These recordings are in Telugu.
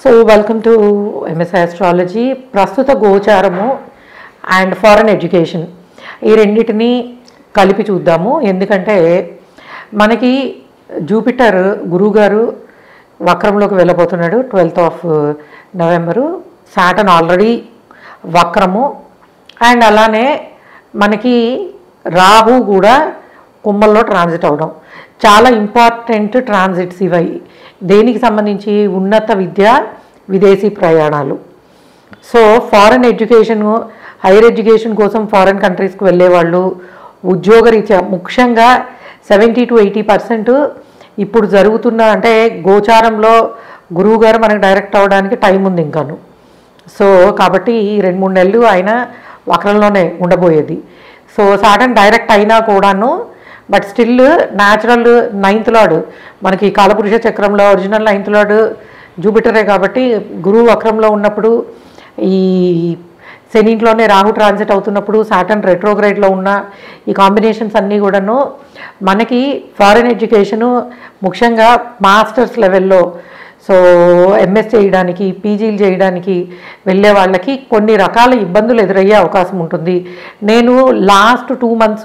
So welcome to MSI astrology. ప్రస్తుత గోచారము అండ్ ఫారెన్ ఎడ్యుకేషన్ ఈ రెండింటిని కలిపి చూద్దాము. ఎందుకంటే మనకి జూపిటర్ గురువుగారు వక్రంలోకి వెళ్ళబోతున్నాడు 12th నవంబరు. సాటర్న్ ఆల్రెడీ వక్రము అండ్ అలానే మనకి రాహు కూడా కుంభంలో ట్రాన్సిట్ అవడం చాలా ఇంపార్టెంట్ ట్రాన్సిట్స్. ఇవి దేనికి సంబంధించి ఉన్నత విద్య, విదేశీ ప్రయాణాలు. So foreign education, higher education కోసం ఫారెన్ కంట్రీస్కి వెళ్ళేవాళ్ళు, ఉద్యోగరీత్యా ముఖ్యంగా 70 to 80% ఇప్పుడు జరుగుతున్న అంటే గోచారంలో గురువు గారు మనకు డైరెక్ట్ అవ్వడానికి టైం ఉంది ఇంకాను. సో కాబట్టి ఈ 2-3 నెలలు ఆయన వక్రంలోనే ఉండబోయేది. సో సాటర్న్ డైరెక్ట్ అయినా కూడాను but still natural 9th lord మనకి కాలపురుష చక్రంలో ఒరిజినల్ 9th లార్డ్ జూపిటరే. కాబట్టి గురువు వక్రంలో ఉన్నప్పుడు ఈ శనింట్లోనే రాహు ట్రాన్సిట్ అవుతున్నప్పుడు సాటర్న్ రెట్రోగ్రేడ్లో ఉన్న ఈ కాంబినేషన్స్ అన్నీ కూడాను మనకి ఫారెన్ ఎడ్యుకేషను ముఖ్యంగా మాస్టర్స్ లెవెల్లో సో ఎంఎస్ చేయడానికి, పీజీలు చేయడానికి వెళ్ళే వాళ్ళకి కొన్ని రకాల ఇబ్బందులు ఎదురయ్యే అవకాశం ఉంటుంది. నేను లాస్ట్ 2 months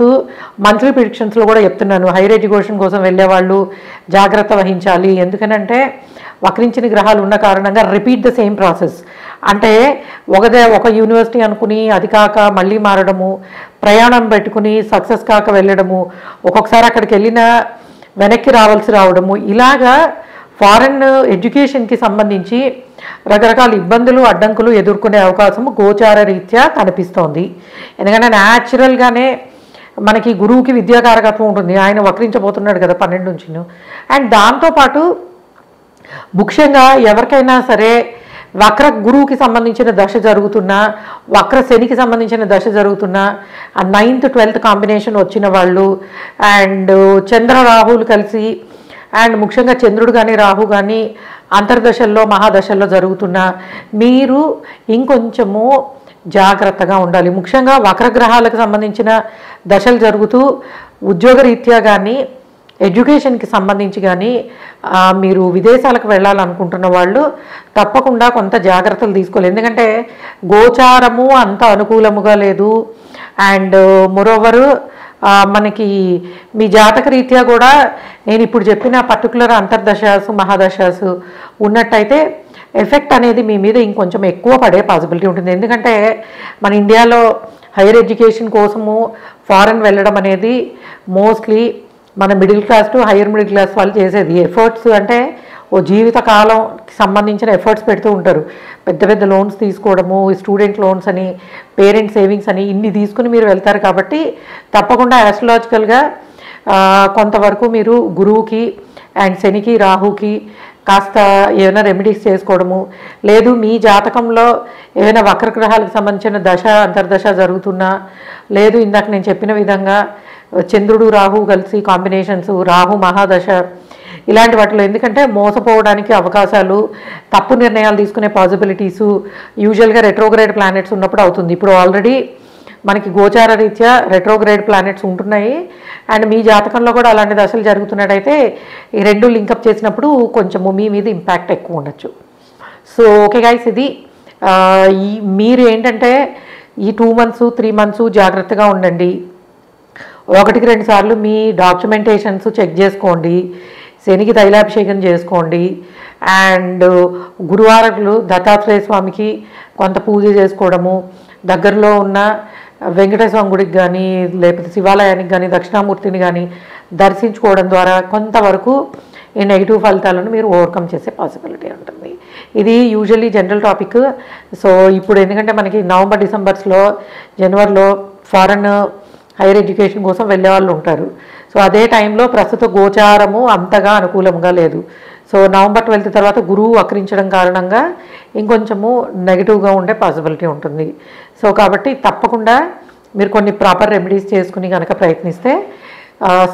మంత్లీ ప్రిడిక్షన్స్లో కూడా చెప్తున్నాను, హైయర్ ఎడ్యుకేషన్ కోసం వెళ్ళేవాళ్ళు జాగ్రత్త వహించాలి. ఎందుకనంటే వక్రించిన గ్రహాలు ఉన్న కారణంగా రిపీట్ ద సేమ్ ప్రాసెస్. అంటే ఒక యూనివర్సిటీ అనుకుని అది కాక మళ్ళీ మారడము, ప్రయాణం పెట్టుకుని సక్సెస్ కాక వెళ్ళడము, ఒక్కొక్కసారి అక్కడికి వెళ్ళినా వెనక్కి రావడము, ఇలాగా ఫారెన్ ఎడ్యుకేషన్కి సంబంధించి రకరకాల ఇబ్బందులు, అడ్డంకులు ఎదుర్కొనే అవకాశము గోచార రీత్యా కనిపిస్తోంది. ఎందుకంటే న్యాచురల్గానే మనకి గురువుకి విద్యాకారకత్వం ఉంటుంది. ఆయన వక్రించబోతున్నాడు కదా 12 నుంచి. అండ్ దాంతోపాటు ముఖ్యంగా ఎవరికైనా సరే వక్ర గురువుకి సంబంధించిన దశ జరుగుతున్నా, వక్ర శనికి సంబంధించిన దశ జరుగుతున్నా, ఆ 9th 12th కాంబినేషన్ వచ్చిన వాళ్ళు అండ్ చంద్ర రాహువులు కలిసి అండ్ ముఖ్యంగా చంద్రుడు కానీ రాహు కానీ అంతర్దశల్లో మహాదశల్లో జరుగుతున్నా మీరు ఇంకొంచెము జాగ్రత్తగా ఉండాలి. ముఖ్యంగా వక్రగ్రహాలకు సంబంధించిన దశలు జరుగుతూ ఉద్యోగరీత్యా కానీ ఎడ్యుకేషన్కి సంబంధించి కానీ మీరు విదేశాలకు వెళ్ళాలనుకుంటున్న వాళ్ళు తప్పకుండా కొంత జాగ్రత్తలు తీసుకోవాలి. ఎందుకంటే గోచారము అంత అనుకూలముగా లేదు. అండ్ మోరోవర్ మనకి మీ జాతక రీత్యా కూడా నేను ఇప్పుడు చెప్పిన పర్టికులర్ అంతర్దశాసు మహాదశాసు ఉన్నట్టయితే ఎఫెక్ట్ అనేది మీ మీద ఇంకొంచెం ఎక్కువ పడే పాసిబిలిటీ ఉంటుంది. ఎందుకంటే మన ఇండియాలో హైయర్ ఎడ్యుకేషన్ కోసము ఫారెన్ వెళ్ళడం అనేది మోస్ట్లీ మన middle class to hire middle class వాళ్ళు చేసేది. ఎఫర్ట్స్ అంటే ఓ జీవితకాలంకి సంబంధించిన ఎఫర్ట్స్ పెడుతూ ఉంటారు. పెద్ద పెద్ద లోన్స్ తీసుకోవడము, స్టూడెంట్ లోన్స్ అని, పేరెంట్ సేవింగ్స్ అని ఇన్ని తీసుకుని మీరు వెళ్తారు. కాబట్టి తప్పకుండా ఆస్ట్రాలజికల్గా కొంతవరకు మీరు గురువుకి అండ్ శనికి రాహుకి కాస్త ఏమైనా రెమెడీస్ చేసుకోవడము, లేదు మీ జాతకంలో ఏమైనా వక్రగ్రహాలకు సంబంధించిన దశ అంతర్దశ జరుగుతున్నా, లేదు ఇందాక నేను చెప్పిన విధంగా చంద్రుడు రాహు కలిసి కాంబినేషన్స్, రాహు మహాదశ ఇలాంటి వాటిలో ఎందుకంటే మోసపోవడానికి అవకాశాలు, తప్పు నిర్ణయాలు తీసుకునే పాసిబిలిటీసు యూజువల్గా రెట్రోగ్రేడ్ ప్లానెట్స్ ఉన్నప్పుడు అవుతుంది. ఇప్పుడు ఆల్రెడీ మనకి గోచార రీత్యా రెట్రోగ్రేడ్ ప్లానెట్స్ ఉంటున్నాయి అండ్ మీ జాతకంలో కూడా అలాంటి దశలు జరుగుతున్నట్టయితే ఈ రెండు లింకప్ చేసినప్పుడు కొంచెము మీ మీద ఇంపాక్ట్ ఎక్కువ ఉండొచ్చు. సో ఓకే గైస్, ఇది మీరు ఏంటంటే ఈ 2 months 3 months జాగ్రత్తగా ఉండండి. 1-2 సార్లు మీ డాక్యుమెంటేషన్స్ చెక్ చేసుకోండి, శనికి తైలాభిషేకం చేసుకోండి అండ్ గురువారాలు దత్తాత్రేయ స్వామికి కొంత పూజ చేసుకోవడము, దగ్గరలో ఉన్న వెంకటేశ్వర స్వామి గుడికి కానీ లేకపోతే శివాలయానికి కానీ దక్షిణామూర్తిని కానీ దర్శించుకోవడం ద్వారా కొంతవరకు ఈ నెగిటివ్ ఫలితాలను మీరు ఓవర్కమ్ చేసే పాసిబిలిటీ ఉంటుంది. ఇది యూజువల్లీ జనరల్ టాపిక్. సో ఇప్పుడు ఎందుకంటే మనకి నవంబర్ డిసెంబర్స్లో జనవరిలో ఫారెన్ హైయర్ ఎడ్యుకేషన్ కోసం వెళ్ళే వాళ్ళు ఉంటారు. సో అదే టైంలో ప్రస్తుత గోచారము అంతగా అనుకూలంగా లేదు. సో నవంబర్ 12th తర్వాత గురువు వక్రించడం కారణంగా ఇంకొంచెము నెగిటివ్గా ఉండే పాసిబిలిటీ ఉంటుంది. సో కాబట్టి తప్పకుండా మీరు కొన్ని ప్రాపర్ రెమెడీస్ చేసుకుని కనుక ప్రయత్నిస్తే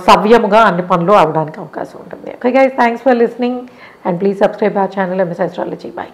సవ్యముగా అన్ని పనులు అవడానికి అవకాశం ఉంటుంది. Okay guys, thanks for listening and please subscribe our channel MS astrology. Bye.